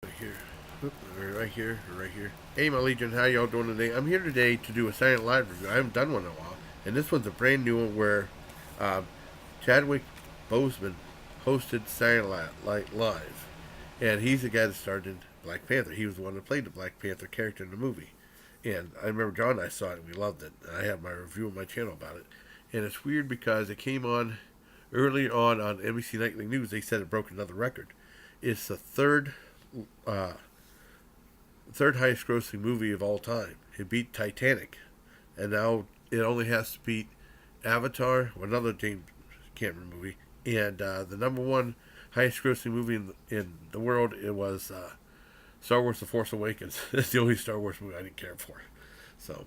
Right here. Oop, right here, right here. Hey, my Legion, how y'all doing today? I'm here today to do a Silent Live review. I haven't done one in a while, and this one's a brand new one where uh, Chadwick Boseman hosted Silent Live, and he's the guy that starred in Black Panther. He was the one that played the Black Panther character in the movie, and I remember John and I saw it and we loved it. And I have my review on my channel about it, and it's weird because it came on early on NBC Nightly News. They said it broke another record. It's the uh, third highest grossing movie of all time. It beat Titanic, and now it only has to beat Avatar, another James Cameron movie, and the number one highest grossing movie in the world. It was Star Wars: The Force Awakens. It's the only Star Wars movie I didn't care for. So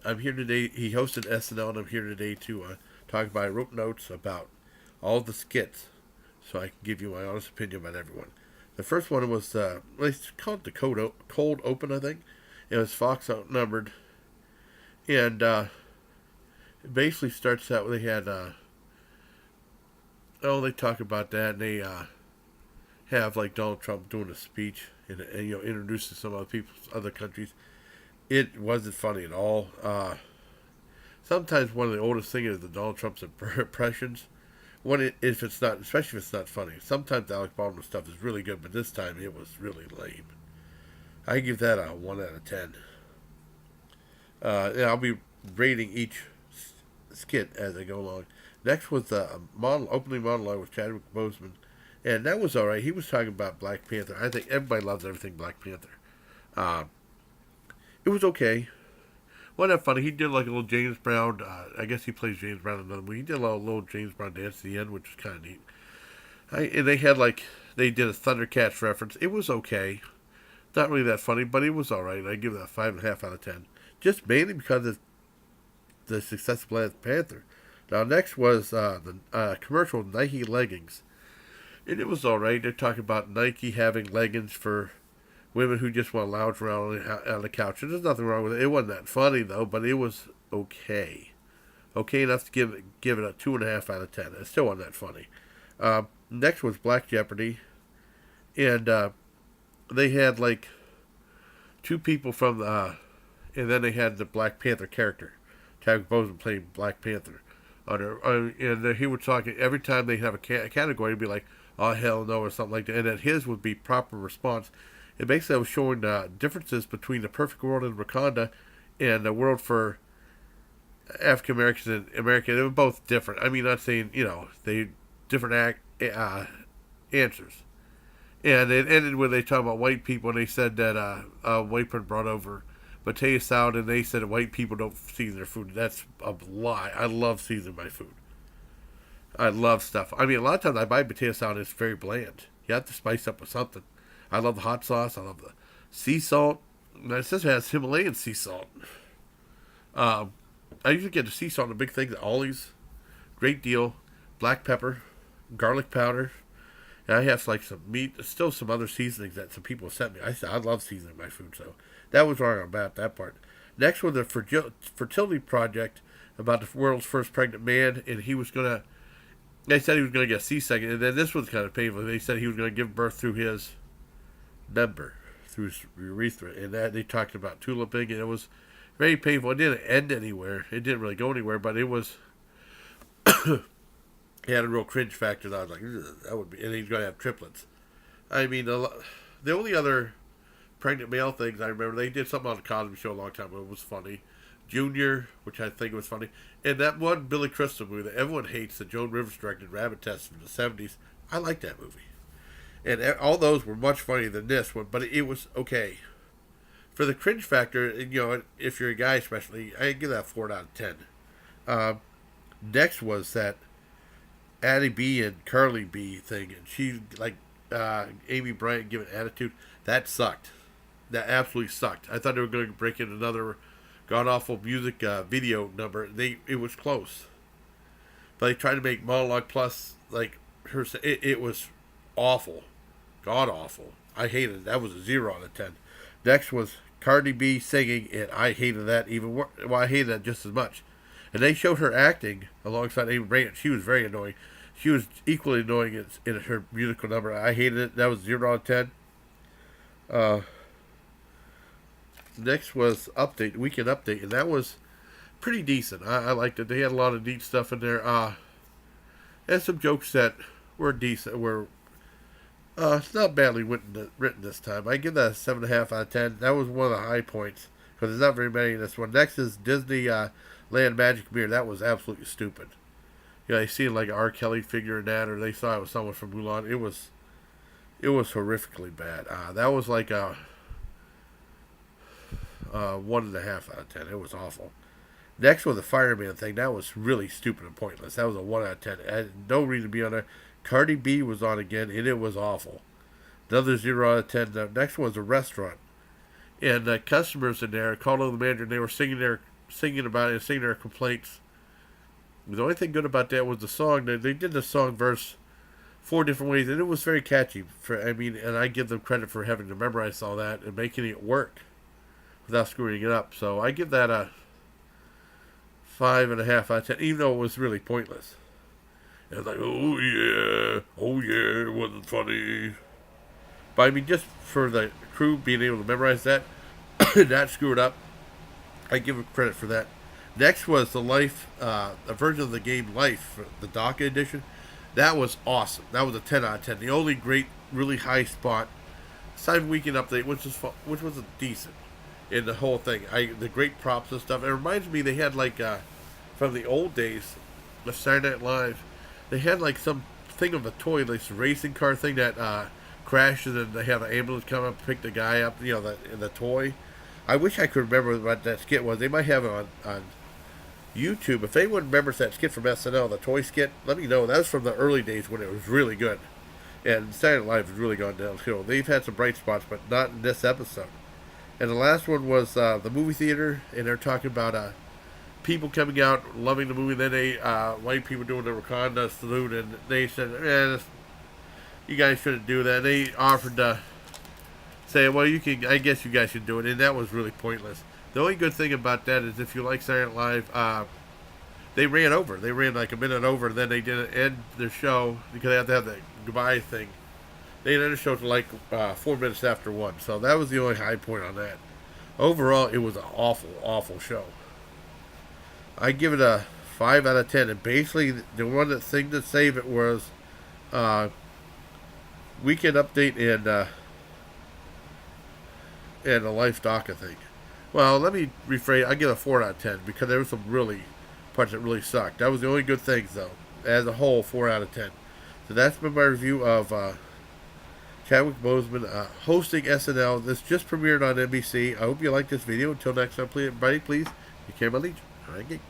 I'm here today. He hosted SNL, and I'm here today to talk about. I wrote notes about all the skits, so I can give you my honest opinion about everyone. The first one was they called it the cold open, I think. It was Fox outnumbered, and it basically starts out. They had they talk about that, and they have like Donald Trump doing a speech and introducing some other people, other countries. It wasn't funny at all. Sometimes one of the oldest things is the Donald Trump's impressions. If it's not, especially if it's not funny. Sometimes Alec Baldwin stuff is really good, but this time it was really lame. I give that a 1 out of 10. And I'll be rating each skit as I go along. Next was the opening monologue with Chadwick Boseman, and that was all right. He was talking about Black Panther. I think everybody loves everything Black Panther. Uh, it was okay. Wasn't that funny? He did like a little James Brown. I guess he plays James Brown in another movie. He did a little James Brown dance at the end, which was kind of neat. And they did a Thundercats reference. It was okay. Not really that funny, but it was all right. I give that 5.5 out of 10. Just mainly because of the success of Black Panther. Now next was the commercial Nike leggings, and it was all right. They're talking about Nike having leggings for women who just want to lounge around on the couch. And there's nothing wrong with it. It wasn't that funny though, but it was okay. Okay enough to give it a 2.5 out of 10. It still wasn't that funny. Next was Black Jeopardy, and they had like two people from and then they had the Black Panther character, Chadwick Boseman playing Black Panther. And he would talk every time they have a category, he'd be like, "Oh hell no" or something like that, and then his would be proper response. It basically was showing differences between the perfect world in Wakanda and the world for African Americans and American. They were both different. I mean, not saying they different answers. And it ended when they talked about white people, and they said that a white person brought over potato salad, and they said that white people don't season their food. That's a lie. I love seasoning my food. I love stuff. I mean, a lot of times I buy potato salad, and it's very bland. You have to spice up with something. I love the hot sauce. I love the sea salt. My sister has Himalayan sea salt. I usually get the sea salt in a big thing, the Ollie's. Great deal. Black pepper, garlic powder. And I have like some meat, still some other seasonings that some people sent me. I love seasoning my food, so that was wrong about that part. Next was the fertility project about the world's first pregnant man, and they said he was gonna get a C-section, and then this was kind of painful. They said he was gonna give birth through his member, through his urethra, and that they talked about tuliping, and it was very painful. It didn't end anywhere. It didn't really go anywhere, but it was. He had a real cringe factor. That I was like, that would be, and he's going to have triplets. I mean, the only other pregnant male things I remember, they did something on the Cosby Show a long time ago. It was funny. Junior, which I think was funny, and that one Billy Crystal movie that everyone hates, that Joan Rivers directed, Rabbit Test from the '70s. I like that movie, and all those were much funnier than this one, but it was okay. For the cringe factor, if you're a guy especially, I give that 4 out of 10. Next was that Addie B and Carly B thing, and she like Amy Bryant giving attitude. That sucked. That absolutely sucked. I thought they were going to break in another god awful music video number. It was close, but they tried to make monologue plus like her. It was awful, god awful. I hated it. That was a 0 out of 10. Next was Cardi B singing, and I hated that even more. Well, I hated that just as much. And they showed her acting alongside Amy Bryant. She was very annoying. She was equally annoying in her musical number. I hated it. That was 0 out of 10. Uh, Next was Update, Weekend Update, and that was pretty decent. I liked it. They had a lot of neat stuff in there. And some jokes that were decent, were not badly written this time. I give that a 7.5 out of 10. That was one of the high points because there's not very many in this one. Next is Disney Land Magic Mirror. That was absolutely stupid. You know, they seen like an R. Kelly figure in that, or they thought it was someone from Mulan. It was horrifically bad. That was like a 1.5 out of 10. It was awful. Next was the fireman thing. That was really stupid and pointless. That was a 1 out of 10. I had no reason to be on there. Cardi B was on again, and it was awful. Another 0 out of 10. The next one was a restaurant. And customers in there called on the manager, and they were singing about it and singing their complaints. The only thing good about that was the song. They did the song verse 4 different ways, and it was very catchy. And I give them credit for having to memorize all that and making it work without screwing it up. So I give that a 5.5 out of 10, even though it was really pointless. And it's like, oh yeah, it wasn't funny. But I mean, just for the crew being able to memorize that, not screw it up, I give them credit for that. Next was the a version of the game Life, the DOCA edition. That was awesome. That was a 10 out of 10. The only great, really high spot, aside from Weekend Update, which was decent in the whole thing. The great props and stuff. It reminds me they had like from the old days, the Saturday Night Live. They had like some thing of a toy, like a racing car thing that crashes, and they have an ambulance come up and pick the guy up. You know, the toy. I wish I could remember what that skit was. They might have it on YouTube. If anyone remembers that skit from SNL, the toy skit, let me know. That was from the early days when it was really good. And Saturday Night Live has really gone downhill. They've had some bright spots, but not in this episode. And the last one was the movie theater, and they're talking about people coming out loving the movie. Then they white people doing the Wakanda salute, and they said, you guys shouldn't do that. They offered to say, well, you can. I guess you guys should do it, and that was really pointless. The only good thing about that is if you like Saturday Night Live, they ran over. They ran like a minute over, and then they didn't end their show because they had to have the goodbye thing. They ended the show to like 4 minutes after 1. So that was the only high point on that. Overall, it was an awful, awful show. I give it a 5 out of 10. And basically, the thing to save it was Weekend Update and a Life DOCA thing. Well, let me rephrase. I give it a 4 out of 10 because there were some really parts that really sucked. That was the only good things, though. As a whole, 4 out of 10. So that's been my review of Chadwick Boseman hosting SNL. This just premiered on NBC. I hope you like this video. Until next time, everybody, please, you care about Legion. All right,